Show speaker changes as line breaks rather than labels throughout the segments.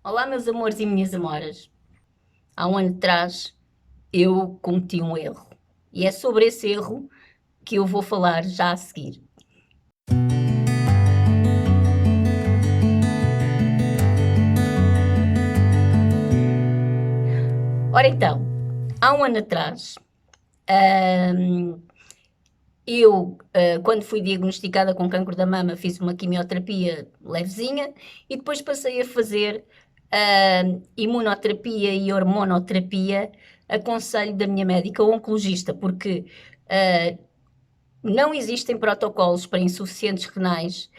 Olá, meus amores e minhas amoras. Há um ano atrás eu cometi um erro e é sobre esse erro que eu vou falar já a seguir. Ora então, há um ano atrás, quando fui diagnosticada com cancro da mama, fiz uma quimioterapia levezinha e depois passei a fazer imunoterapia e hormonoterapia a conselho da minha médica oncologista, porque não existem protocolos para insuficientes renais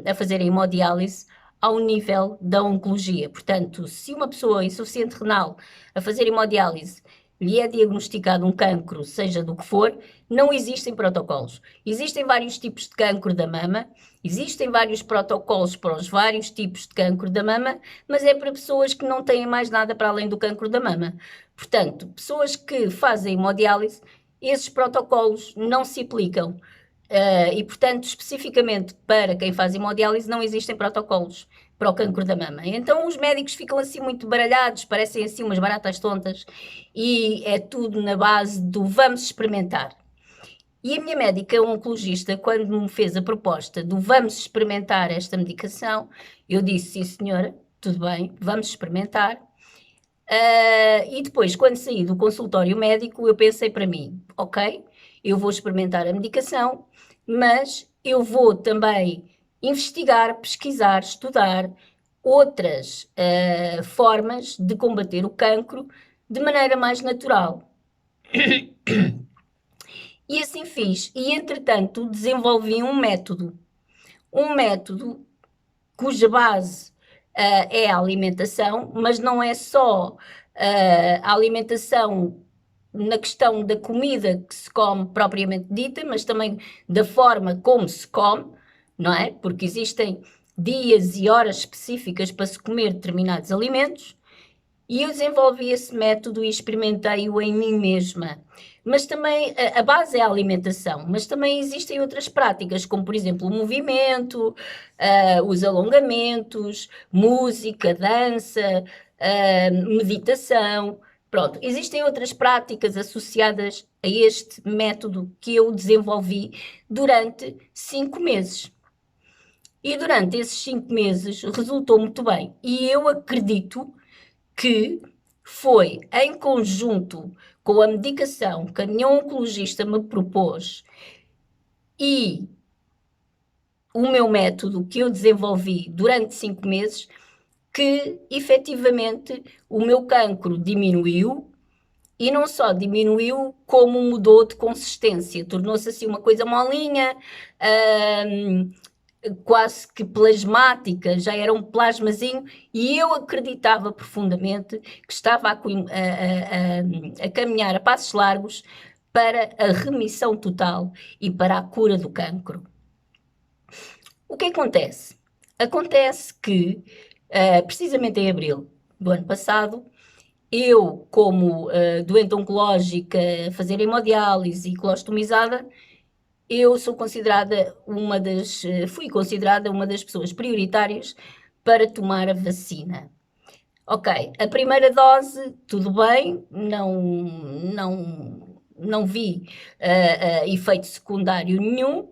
a fazerem hemodiálise ao nível da oncologia. Portanto, se uma pessoa insuficiente renal a fazer hemodiálise lhe é diagnosticado um cancro, seja do que for, não existem protocolos. Existem vários tipos de cancro da mama, existem vários protocolos para os vários tipos de cancro da mama, mas é para pessoas que não têm mais nada para além do cancro da mama. Portanto, pessoas que fazem hemodiálise, esses protocolos não se aplicam. E, portanto, especificamente para quem faz hemodiálise, não existem protocolos para o cancro da mama. Então, os médicos ficam assim muito baralhados, parecem assim umas baratas tontas, e é tudo na base do vamos experimentar. E a minha médica oncologista, quando me fez a proposta do vamos experimentar esta medicação, eu disse, sim senhora, tudo bem, vamos experimentar. E depois, quando saí do consultório médico, eu pensei para mim, ok, eu vou experimentar a medicação, mas eu vou também investigar, pesquisar, estudar outras formas de combater o cancro de maneira mais natural. E assim fiz. E, entretanto, desenvolvi um método cuja base é a alimentação, mas não é só a alimentação na questão da comida que se come propriamente dita, mas também da forma como se come, não é? Porque existem dias e horas específicas para se comer determinados alimentos. E eu desenvolvi esse método e experimentei-o em mim mesma. Mas também, a base é a alimentação, mas também existem outras práticas, como por exemplo o movimento, os alongamentos, música, dança, meditação. Pronto, existem outras práticas associadas a este método que eu desenvolvi durante 5 meses. E durante esses 5 meses resultou muito bem. E eu acredito que foi em conjunto com a medicação que a minha oncologista me propôs e o meu método que eu desenvolvi durante 5 meses que efetivamente o meu cancro diminuiu e não só diminuiu, como mudou de consistência, tornou-se assim uma coisa molinha, quase que plasmática, já era um plasmazinho, e eu acreditava profundamente que estava a caminhar a passos largos para a remissão total e para a cura do cancro. O que acontece? Acontece que, precisamente em abril do ano passado, eu, como doente oncológica, a fazer hemodiálise e colostomizada, eu sou considerada fui considerada uma das pessoas prioritárias para tomar a vacina. Ok, a primeira dose, tudo bem, não vi efeito secundário nenhum,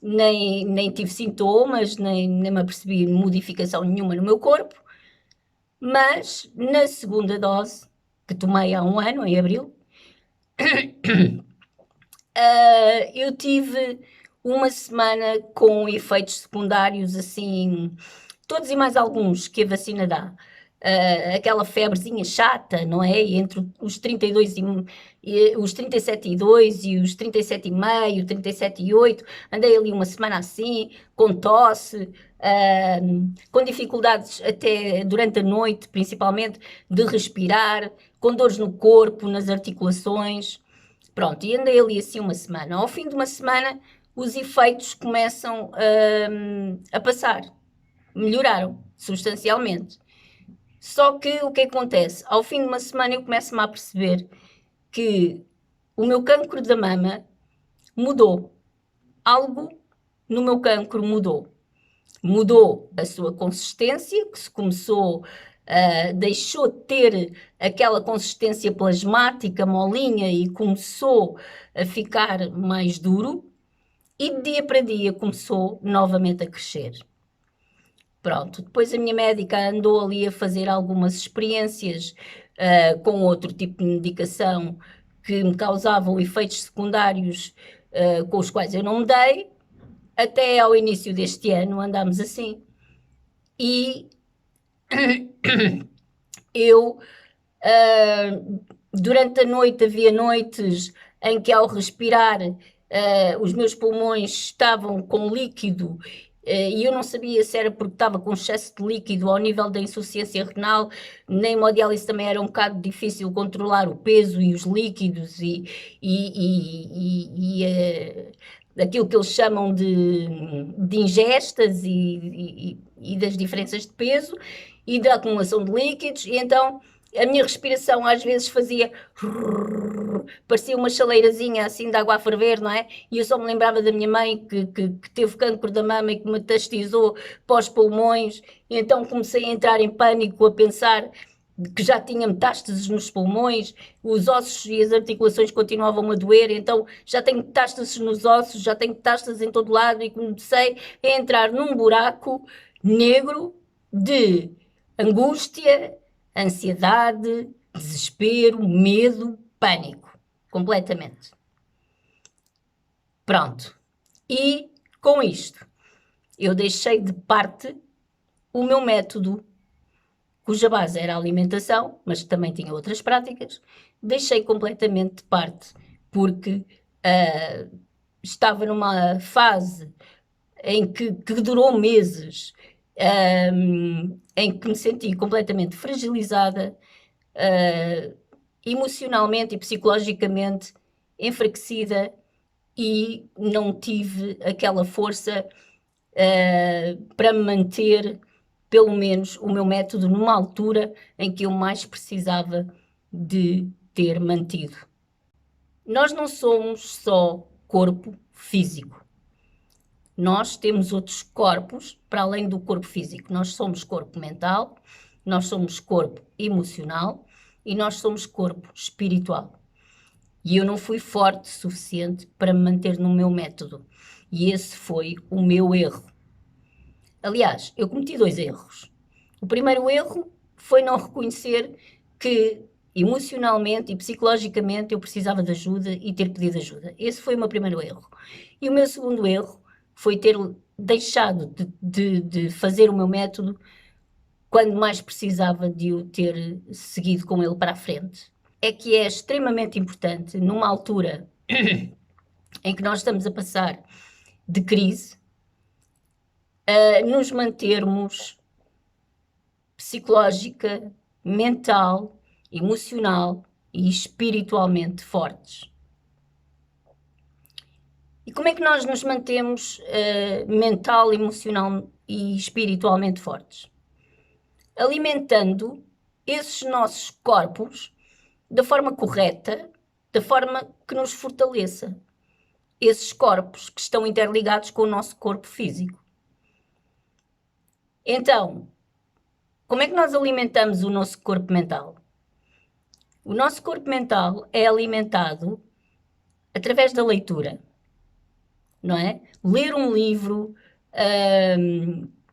nem tive sintomas, nem me apercebi de modificação nenhuma no meu corpo, mas na segunda dose, que tomei há um ano, em abril, eu tive uma semana com efeitos secundários assim, todos e mais alguns que a vacina dá. Aquela febrezinha chata, não é? Entre os 32 os 37,2 e os 37,5, 37,8, andei ali uma semana assim, com tosse, com dificuldades até durante a noite, principalmente, de respirar, com dores no corpo, nas articulações. Pronto, e andei ali assim uma semana. Ao fim de uma semana, os efeitos começam a passar. Melhoraram substancialmente. Só que o que acontece? Ao fim de uma semana eu começo-me a perceber que o meu cancro da mama mudou. Algo no meu cancro mudou. mudou a sua consistência, que se começou, deixou de ter aquela consistência plasmática, molinha, e começou a ficar mais duro, e de dia para dia começou novamente a crescer. Pronto, depois a minha médica andou ali a fazer algumas experiências com outro tipo de medicação que me causavam efeitos secundários com os quais eu não me dei. Até ao início deste ano andámos assim. E eu, durante a noite, havia noites em que ao respirar os meus pulmões estavam com líquido e eu não sabia se era porque estava com excesso de líquido ao nível da insuficiência renal, na hemodiálise também era um bocado difícil controlar o peso e os líquidos aquilo que eles chamam de ingestas e das diferenças de peso e da acumulação de líquidos, e então a minha respiração às vezes fazia... parecia uma chaleirazinha assim de água a ferver, não é? E eu só me lembrava da minha mãe que teve cancro da mama e que metastizou para os pulmões, e então comecei a entrar em pânico, a pensar que já tinha metástases nos pulmões, os ossos e as articulações continuavam a doer, então já tenho metástases nos ossos, já tenho metástases em todo lado, e comecei a entrar num buraco negro de angústia, ansiedade, desespero, medo, pânico, completamente. Pronto. E com isto, eu deixei de parte o meu método, cuja base era a alimentação, mas também tinha outras práticas, deixei completamente de parte, porque estava numa fase em que durou meses, em que me senti completamente fragilizada, emocionalmente e psicologicamente enfraquecida, e não tive aquela força para me manter, pelo menos, o meu método numa altura em que eu mais precisava de ter mantido. Nós não somos só corpo físico. Nós temos outros corpos para além do corpo físico. Nós somos corpo mental, nós somos corpo emocional e nós somos corpo espiritual. E eu não fui forte o suficiente para me manter no meu método. E esse foi o meu erro. Aliás, eu cometi 2 erros. O primeiro erro foi não reconhecer que emocionalmente e psicologicamente eu precisava de ajuda e ter pedido ajuda. Esse foi o meu primeiro erro. E o meu segundo erro foi ter deixado de fazer o meu método quando mais precisava de o ter seguido com ele para a frente. É que é extremamente importante, numa altura em que nós estamos a passar de crise, nos mantermos psicológica, mental, emocional e espiritualmente fortes. E como é que nós nos mantemos mental, emocional e espiritualmente fortes? Alimentando esses nossos corpos da forma correta, da forma que nos fortaleça. Esses corpos que estão interligados com o nosso corpo físico. Então, como é que nós alimentamos o nosso corpo mental? O nosso corpo mental é alimentado através da leitura, não é? Ler um livro,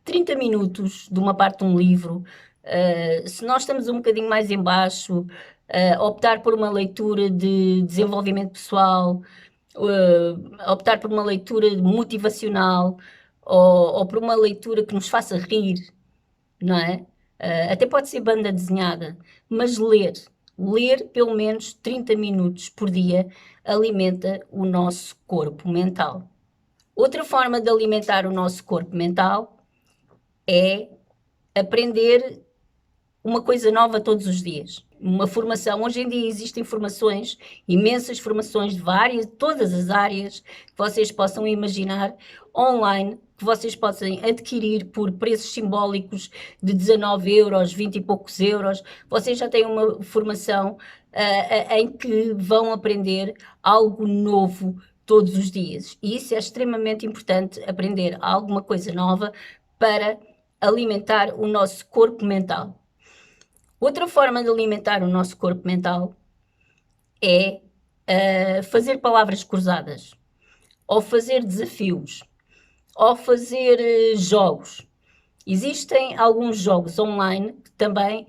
30 minutos de uma parte de um livro, se nós estamos um bocadinho mais em baixo, optar por uma leitura de desenvolvimento pessoal, optar por uma leitura motivacional, ou por uma leitura que nos faça rir, não é? Até pode ser banda desenhada, mas ler pelo menos 30 minutos por dia alimenta o nosso corpo mental. Outra forma de alimentar o nosso corpo mental é aprender uma coisa nova todos os dias. Uma formação. Hoje em dia existem formações, imensas formações de todas as áreas que vocês possam imaginar, online, que vocês possam adquirir por preços simbólicos de 19 euros, 20 e poucos euros. Vocês já têm uma formação em que vão aprender algo novo todos os dias. E isso é extremamente importante, aprender alguma coisa nova para alimentar o nosso corpo mental. Outra forma de alimentar o nosso corpo mental é fazer palavras cruzadas, ou fazer desafios, ou fazer jogos. Existem alguns jogos online que também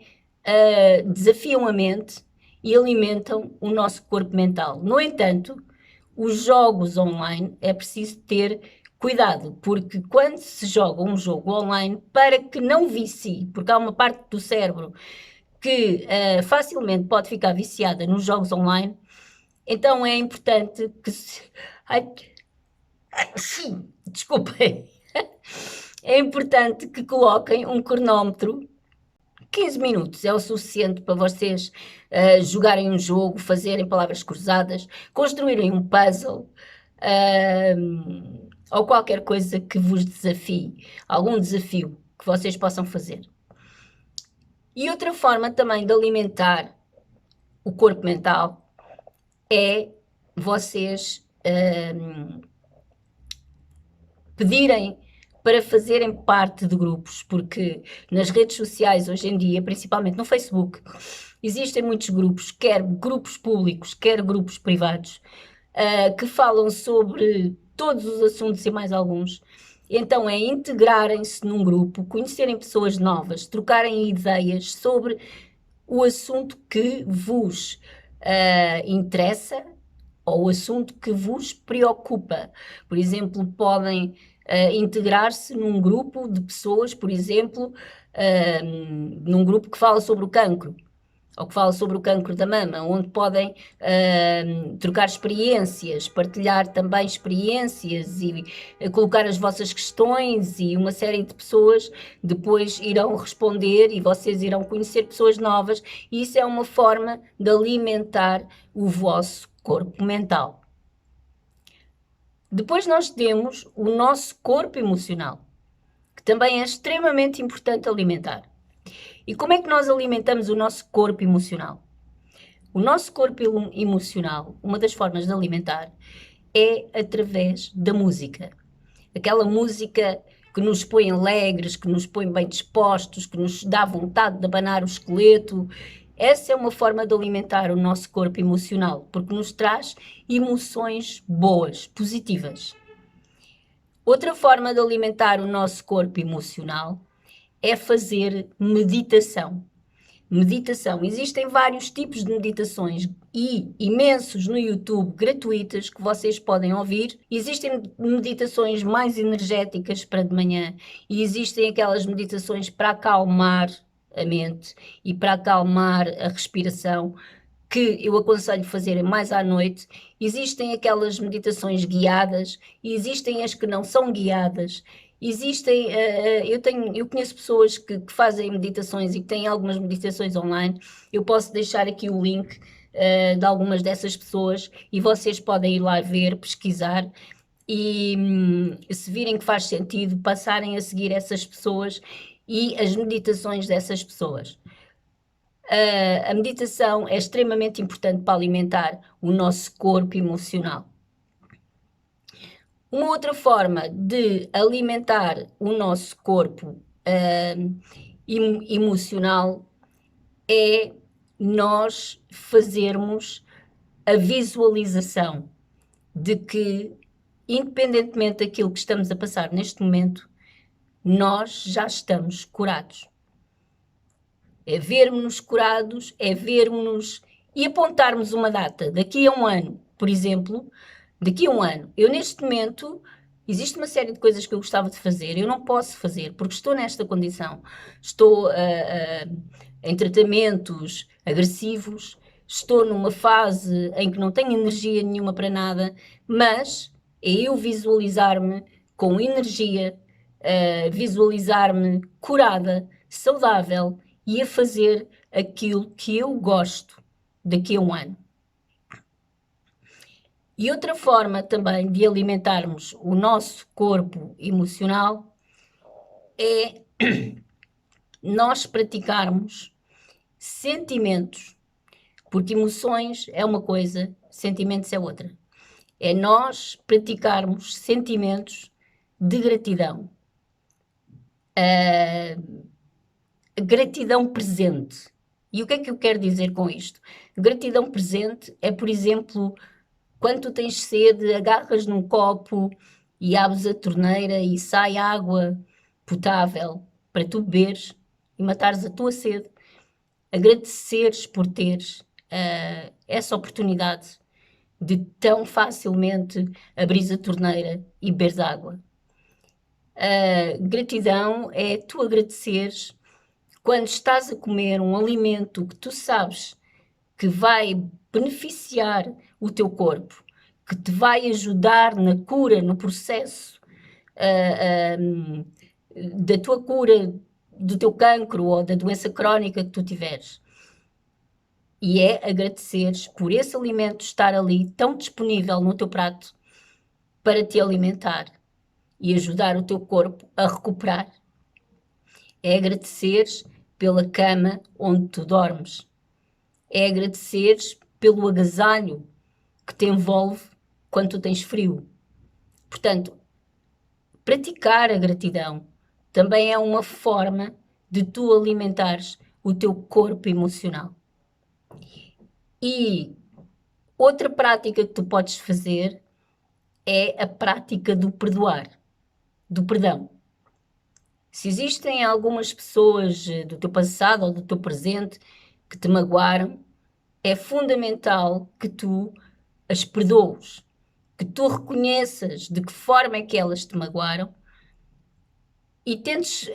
desafiam a mente e alimentam o nosso corpo mental. No entanto, os jogos online é preciso ter cuidado, porque quando se joga um jogo online, para que não vicie, porque há uma parte do cérebro que facilmente pode ficar viciada nos jogos online, então é importante que se... Ai, desculpem. É importante que coloquem um cronómetro. 15 minutos é o suficiente para vocês jogarem um jogo, fazerem palavras cruzadas, construírem um puzzle, ou qualquer coisa que vos desafie, algum desafio que vocês possam fazer. E outra forma também de alimentar o corpo mental é vocês pedirem para fazerem parte de grupos, porque nas redes sociais hoje em dia, principalmente no Facebook, existem muitos grupos, quer grupos públicos, quer grupos privados, que falam sobre todos os assuntos e mais alguns. Então é integrarem-se num grupo, conhecerem pessoas novas, trocarem ideias sobre o assunto que vos interessa ou o assunto que vos preocupa. Por exemplo, podem integrar-se num grupo de pessoas, por exemplo, num grupo que fala sobre o cancro, ou que fala sobre o cancro da mama, onde podem trocar experiências, partilhar também experiências e colocar as vossas questões, e uma série de pessoas depois irão responder e vocês irão conhecer pessoas novas, e isso é uma forma de alimentar o vosso corpo mental. Depois nós temos o nosso corpo emocional, que também é extremamente importante alimentar. E como é que nós alimentamos o nosso corpo emocional? O nosso corpo emocional, uma das formas de alimentar, é através da música. Aquela música que nos põe alegres, que nos põe bem dispostos, que nos dá vontade de abanar o esqueleto. Essa é uma forma de alimentar o nosso corpo emocional, porque nos traz emoções boas, positivas. Outra forma de alimentar o nosso corpo emocional é fazer meditação. Meditação. Existem vários tipos de meditações e imensos no YouTube gratuitas que vocês podem ouvir. Existem meditações mais energéticas para de manhã e existem aquelas meditações para acalmar a mente e para acalmar a respiração, que eu aconselho fazerem mais à noite. Existem aquelas meditações guiadas e existem as que não são guiadas. Existem, eu conheço pessoas que fazem meditações e que têm algumas meditações online. Eu posso deixar aqui o link de algumas dessas pessoas e vocês podem ir lá ver, pesquisar e se virem que faz sentido, passarem a seguir essas pessoas e as meditações dessas pessoas. A meditação é extremamente importante para alimentar o nosso corpo emocional. Uma outra forma de alimentar o nosso corpo emocional é nós fazermos a visualização de que, independentemente daquilo que estamos a passar neste momento, nós já estamos curados. É vermos-nos curados, é vermos-nos e apontarmos uma data. Daqui a um ano, por exemplo, daqui a um ano, eu neste momento, existe uma série de coisas que eu gostava de fazer, eu não posso fazer, porque estou nesta condição. Estou em tratamentos agressivos, estou numa fase em que não tenho energia nenhuma para nada, mas é eu visualizar-me com energia, visualizar-me curada, saudável e a fazer aquilo que eu gosto daqui a um ano. E outra forma também de alimentarmos o nosso corpo emocional é nós praticarmos sentimentos, porque emoções é uma coisa, sentimentos é outra. É nós praticarmos sentimentos de gratidão. Ah, gratidão presente. E o que é que eu quero dizer com isto? Gratidão presente é, por exemplo, quando tu tens sede, agarras num copo e abres a torneira e sai água potável para tu beberes e matares a tua sede. Agradeceres por teres essa oportunidade de tão facilmente abrir a torneira e beberes água. Gratidão é tu agradeceres quando estás a comer um alimento que tu sabes que vai beneficiar o teu corpo, que te vai ajudar na cura, no processo da tua cura, do teu cancro ou da doença crónica que tu tiveres. E é agradeceres por esse alimento estar ali tão disponível no teu prato para te alimentar e ajudar o teu corpo a recuperar. É agradeceres pela cama onde tu dormes. É agradeceres pelo agasalho que te envolve quando tu tens frio. Portanto, praticar a gratidão também é uma forma de tu alimentares o teu corpo emocional. E outra prática que tu podes fazer é a prática do perdoar, do perdão. Se existem algumas pessoas do teu passado ou do teu presente que te magoaram, é fundamental que tu as perdoes, que tu reconheças de que forma é que elas te magoaram e tentes.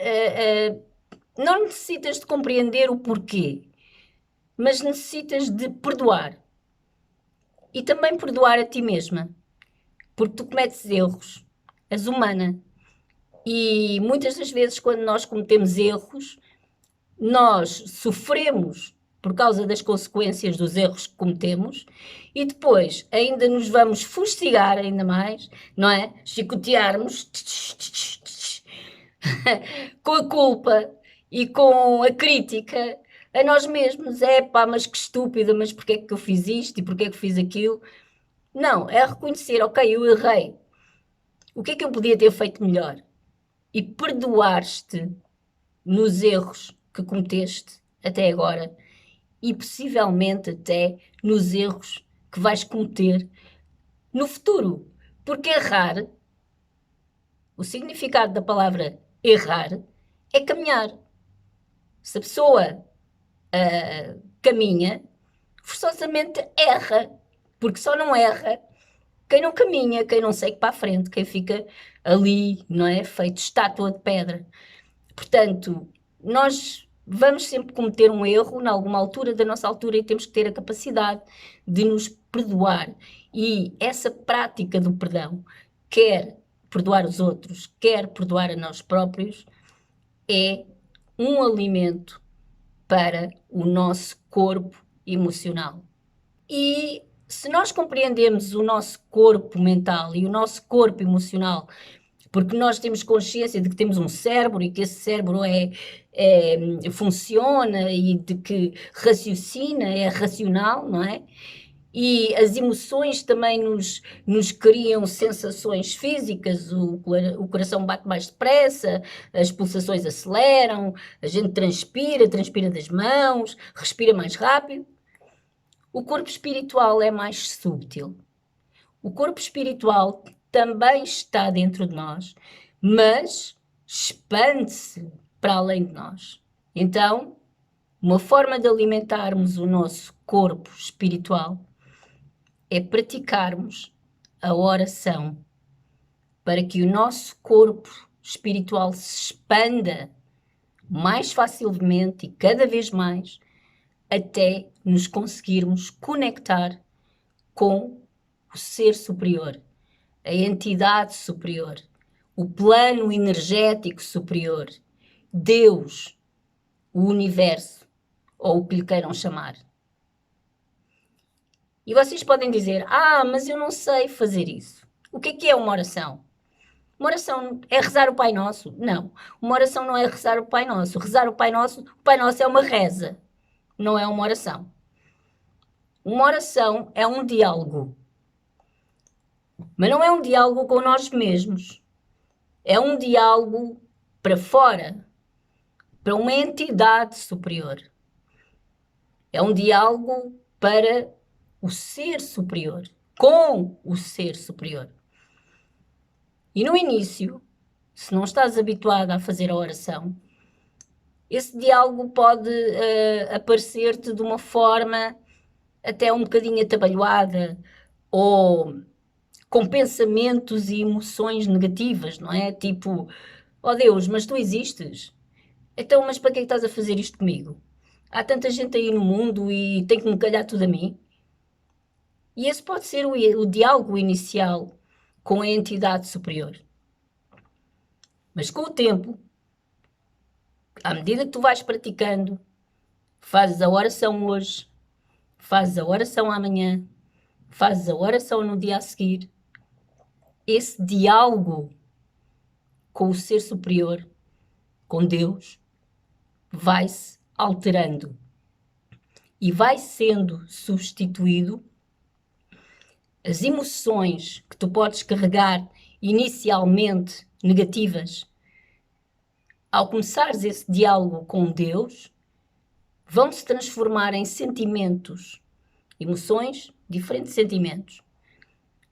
Não necessitas de compreender o porquê, mas necessitas de perdoar. E também perdoar a ti mesma, porque tu cometes erros, és humana. E muitas das vezes, quando nós cometemos erros, nós sofremos por causa das consequências dos erros que cometemos e depois ainda nos vamos fustigar ainda mais, não é? Chicotearmos com a culpa e com a crítica a nós mesmos. É pá, mas que estúpida, mas porquê é que eu fiz isto e porquê é que fiz aquilo? Não, é reconhecer, ok, eu errei. O que é que eu podia ter feito melhor? E perdoar-te nos erros que cometeste até agora e possivelmente até nos erros que vais cometer no futuro. Porque errar, o significado da palavra errar é caminhar. Se a pessoa caminha, forçosamente erra, porque só não erra quem não caminha, quem não segue para a frente, quem fica ali, não é? Feito estátua de pedra. Portanto, nós vamos sempre cometer um erro em alguma altura da nossa altura e temos que ter a capacidade de nos perdoar. E essa prática do perdão, quer perdoar os outros, quer perdoar a nós próprios, é um alimento para o nosso corpo emocional. E se nós compreendemos o nosso corpo mental e o nosso corpo emocional, porque nós temos consciência de que temos um cérebro e que esse cérebro funciona e de que raciocina, é racional, não é? E as emoções também nos criam sensações físicas, o coração bate mais depressa, as pulsações aceleram, a gente transpira das mãos, respira mais rápido. O corpo espiritual é mais sútil. O corpo espiritual também está dentro de nós, mas expande-se para além de nós. Então, uma forma de alimentarmos o nosso corpo espiritual é praticarmos a oração para que o nosso corpo espiritual se expanda mais facilmente e cada vez mais até nos conseguirmos conectar com o ser superior, a entidade superior, o plano energético superior, Deus, o universo, ou o que lhe queiram chamar. E vocês podem dizer, mas eu não sei fazer isso. O que é uma oração? Uma oração é rezar o Pai Nosso? Não. Uma oração não é rezar o Pai Nosso. Rezar o Pai Nosso é uma reza, não é uma oração. Uma oração é um diálogo. Mas não é um diálogo com nós mesmos. É um diálogo para fora, para uma entidade superior. É um diálogo para o ser superior, com o ser superior. E no início, se não estás habituado a fazer a oração, esse diálogo pode aparecer-te de uma forma até um bocadinho atabalhoada ou com pensamentos e emoções negativas, não é? Tipo, oh Deus, mas tu existes? Então, mas para que é que estás a fazer isto comigo? Há tanta gente aí no mundo e tem que me calhar tudo a mim? E esse pode ser o diálogo inicial com a entidade superior. Mas com o tempo, à medida que tu vais praticando, fazes a oração hoje, fazes a oração amanhã, fazes a oração no dia a seguir, esse diálogo com o ser superior, com Deus, vai-se alterando e vai sendo substituído. As emoções que tu podes carregar inicialmente negativas, ao começares esse diálogo com Deus, vão se transformar em sentimentos, emoções, diferentes sentimentos.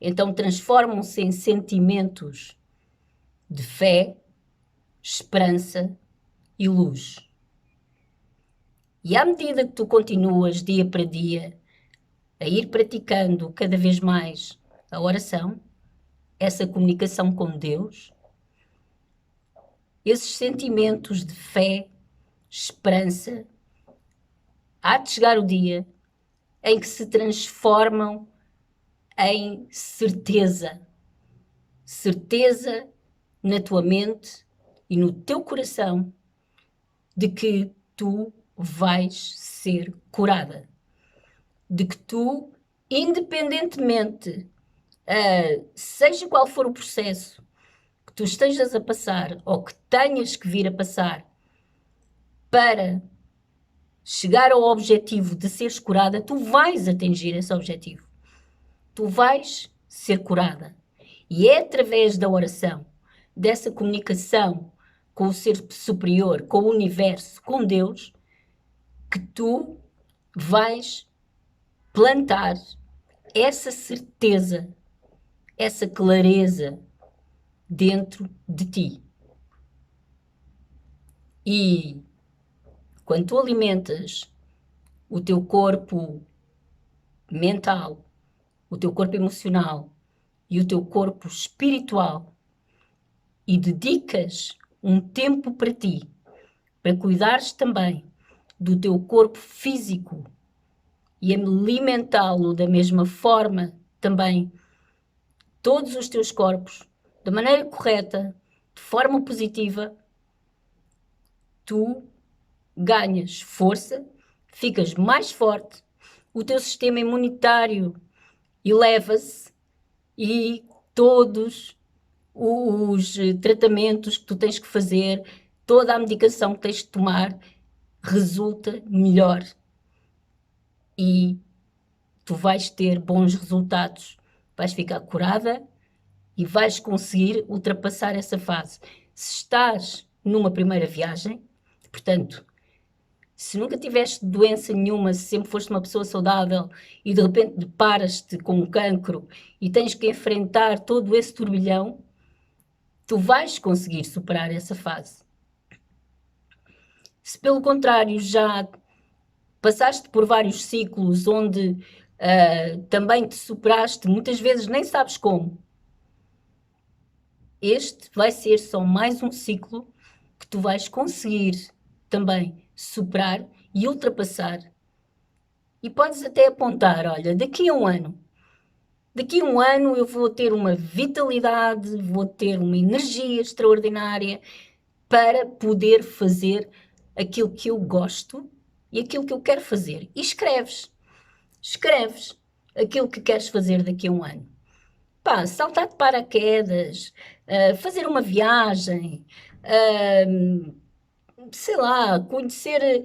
Então transformam-se em sentimentos de fé, esperança e luz. E à medida que tu continuas dia para dia a ir praticando cada vez mais a oração, essa comunicação com Deus, esses sentimentos de fé, esperança, há de chegar o dia em que se transformam em certeza. Certeza na tua mente e no teu coração de que tu vais ser curada. De que tu, independentemente, seja qual for o processo que tu estejas a passar ou que tenhas que vir a passar para chegar ao objetivo de seres curada, tu vais atingir esse objetivo. Tu vais ser curada. E é através da oração, dessa comunicação com o ser superior, com o universo, com Deus, que tu vais plantar essa certeza, essa clareza dentro de ti. E quando tu alimentas o teu corpo mental, o teu corpo emocional e o teu corpo espiritual e dedicas um tempo para ti, para cuidares também do teu corpo físico e alimentá-lo da mesma forma também, todos os teus corpos, da maneira correta, de forma positiva, tu ganhas força, ficas mais forte, o teu sistema imunitário eleva-se e todos os tratamentos que tu tens que fazer, toda a medicação que tens de tomar, resulta melhor. E tu vais ter bons resultados, vais ficar curada e vais conseguir ultrapassar essa fase. Se estás numa primeira viagem, portanto, se nunca tiveste doença nenhuma, se sempre foste uma pessoa saudável e de repente deparas-te com um cancro e tens que enfrentar todo esse turbilhão, tu vais conseguir superar essa fase. Se pelo contrário já passaste por vários ciclos onde também te superaste, muitas vezes nem sabes como, este vai ser só mais um ciclo que tu vais conseguir também superar e ultrapassar. E podes até apontar, olha, daqui a um ano eu vou ter uma vitalidade, vou ter uma energia extraordinária para poder fazer aquilo que eu gosto e aquilo que eu quero fazer. E escreves aquilo que queres fazer daqui a um ano. Pá, saltar de paraquedas, fazer uma viagem, sei lá, conhecer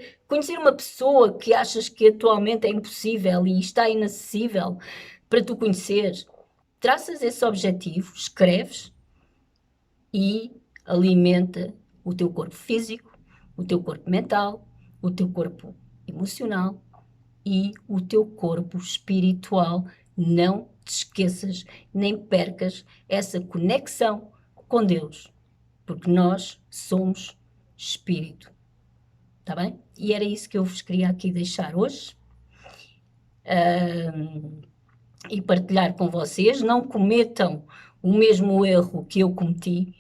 uma pessoa que achas que atualmente é impossível e está inacessível para tu conheceres. Traças esse objetivo, escreves e alimenta o teu corpo físico, o teu corpo mental, o teu corpo emocional e o teu corpo espiritual. Não te esqueças, nem percas essa conexão com Deus, porque nós somos espírito, está bem? E era isso que eu vos queria aqui deixar hoje e partilhar com vocês. Não cometam o mesmo erro que eu cometi,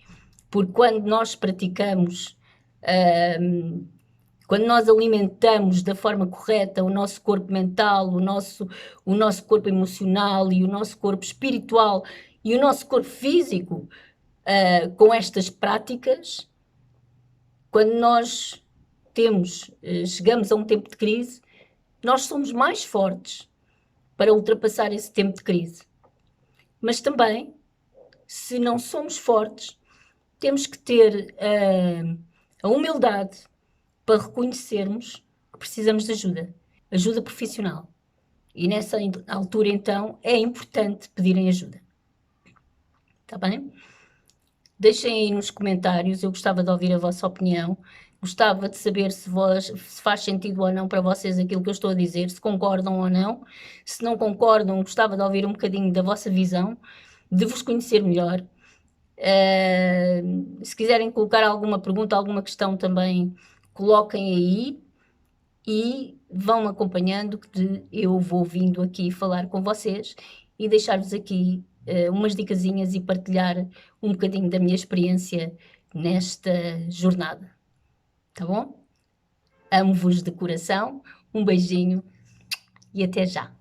porque quando nós praticamos, quando nós alimentamos da forma correta o nosso corpo mental, o nosso corpo emocional e o nosso corpo espiritual e o nosso corpo físico, com estas práticas, quando nós chegamos a um tempo de crise, nós somos mais fortes para ultrapassar esse tempo de crise. Mas também, se não somos fortes, temos que ter a humildade para reconhecermos que precisamos de ajuda profissional. E nessa altura, então, é importante pedirem ajuda. Está bem? Deixem aí nos comentários, eu gostava de ouvir a vossa opinião, gostava de saber se faz sentido ou não para vocês aquilo que eu estou a dizer, se concordam ou não. Se não concordam, gostava de ouvir um bocadinho da vossa visão, de vos conhecer melhor. Se quiserem colocar alguma pergunta, alguma questão também, coloquem aí e vão acompanhando que eu vou vindo aqui falar com vocês e deixar-vos aqui umas dicasinhas e partilhar um bocadinho da minha experiência nesta jornada. Tá bom? Amo-vos de coração, um beijinho e até já!